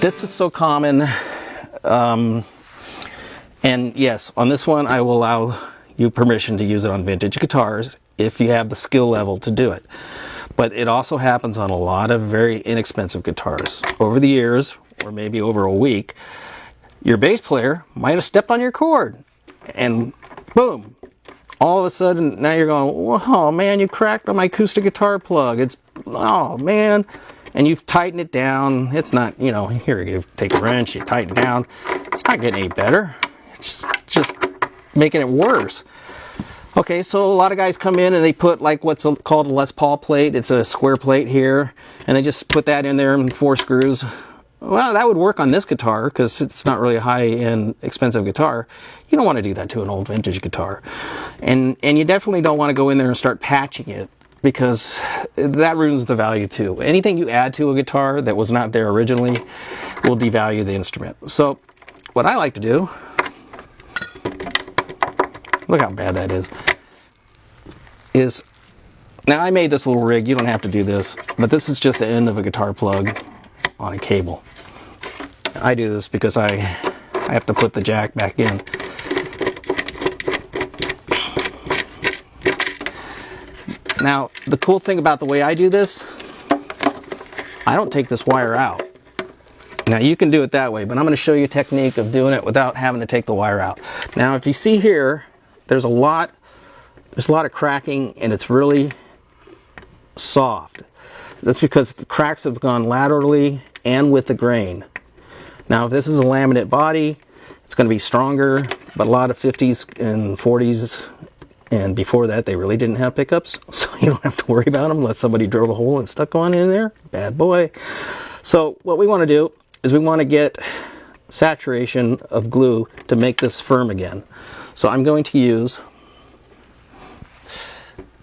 This is so common. And yes, on this one, I will allow you permission to use it on vintage guitars if you have the skill level to do it. But it also happens on a lot of very inexpensive guitars. Over the years, or maybe over a week, your bass player might have stepped on your chord, and boom, all of a sudden, now you're going, oh man, you cracked on my acoustic guitar plug. It's, oh man. And you've tightened it down. It's not, you know, here you take a wrench, you tighten it down. It's not getting any better. It's just making it worse. Okay, so a lot of guys come in and they put like what's called a Les Paul plate. It's a square plate here, and they just put that in there and 4 screws. Well, that would work on this guitar because it's not really a high-end, expensive guitar. You don't want to do that to an old vintage guitar. And you definitely don't want to go in there and start patching it, because that ruins the value too. Anything you add to a guitar that was not there originally will devalue the instrument. So what I like to do, look how bad that is now I made this little rig. You don't have to do this, but this is just the end of a guitar plug on a cable. I do this because I have to put the jack back in. Now, the cool thing about the way I do this, I don't take this wire out. Now, you can do it that way, but I'm going to show you a technique of doing it without having to take the wire out. Now, if you see here, there's a lot of cracking, and it's really soft. That's because the cracks have gone laterally and with the grain. Now, if this is a laminate body, it's going to be stronger, but a lot of 50s and 40s and before that, they really didn't have pickups, so you don't have to worry about them unless somebody drilled a hole and stuck one in there. Bad boy. So what we want to do is we want to get saturation of glue to make this firm again. So I'm going to use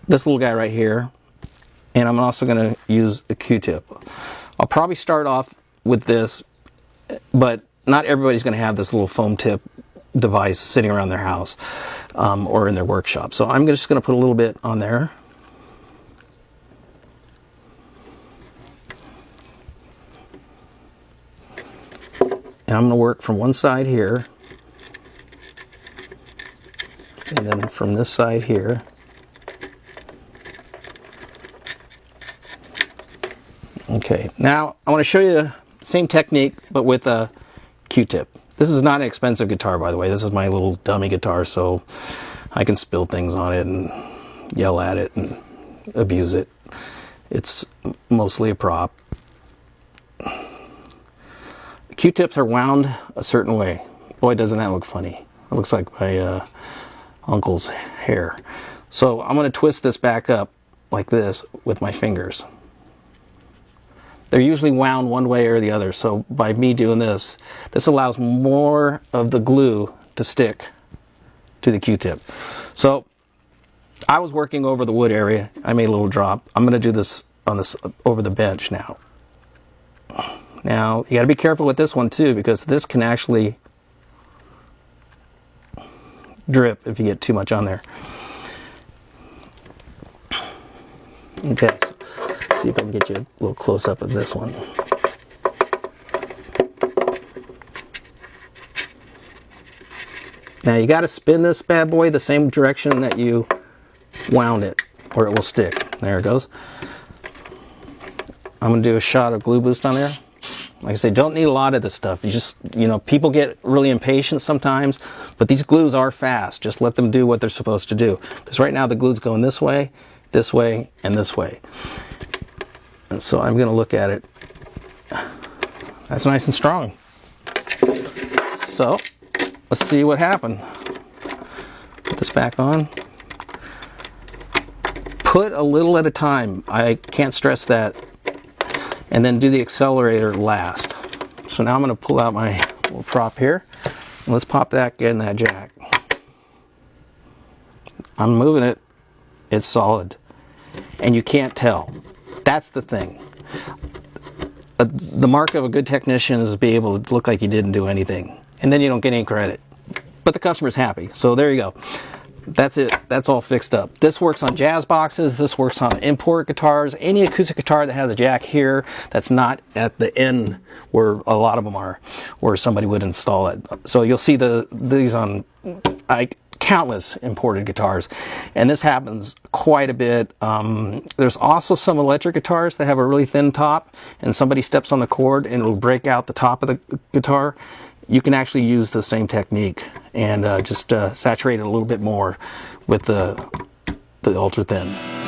this little guy right here, and I'm also going to use a Q-tip. I'll probably start off with this, but not everybody's going to have this little foam tip device sitting around their house or in their workshop. So I'm just going to put a little bit on there. And I'm going to work from one side here, and then from this side here. Okay, now I want to show you the same technique, but with a Q-tip. This is not an expensive guitar, by the way. This is my little dummy guitar, so I can spill things on it and yell at it and abuse it. It's mostly a prop. Q-tips are wound a certain way. Boy, doesn't that look funny. It looks like my uncle's hair. So I'm going to twist this back up like this with my fingers. They're usually wound one way or the other, so by me doing this, this allows more of the glue to stick to the Q-tip. So I was working over the wood area. I made a little drop. I'm going to do this on this over the bench now. Now, you got to be careful with this one too, because this can actually drip if you get too much on there. Okay, so see if I can get you a little close up of this one. Now you got to spin this bad boy the same direction that you wound it, or it will stick. There it goes. I'm going to do a shot of Gluboost on there. Like I say, don't need a lot of this stuff. You just, you know, people get really impatient sometimes, but these glues are fast. Just let them do what they're supposed to do. Because right now the glue's going this way, and this way. And so I'm going to look at it. That's nice and strong. So let's see what happened. Put this back on. Put a little at a time. I can't stress that. And then do the accelerator last. So now I'm going to pull out my little prop here. And let's pop that in that jack. I'm moving it. It's solid. And you can't tell. That's the thing. The mark of a good technician is to be able to look like you didn't do anything. And then you don't get any credit. But the customer's happy. So there you go. that's it. That's all fixed up. This works on jazz boxes. This works on import guitars. Any acoustic guitar that has a jack here that's not at the end where a lot of them are, where somebody would install it. So you'll see these on countless imported guitars, and this happens quite a bit. There's also some electric guitars that have a really thin top, and somebody steps on the cord and it'll break out the top of the guitar. You can actually use the same technique and just saturate it a little bit more with the ultra thin.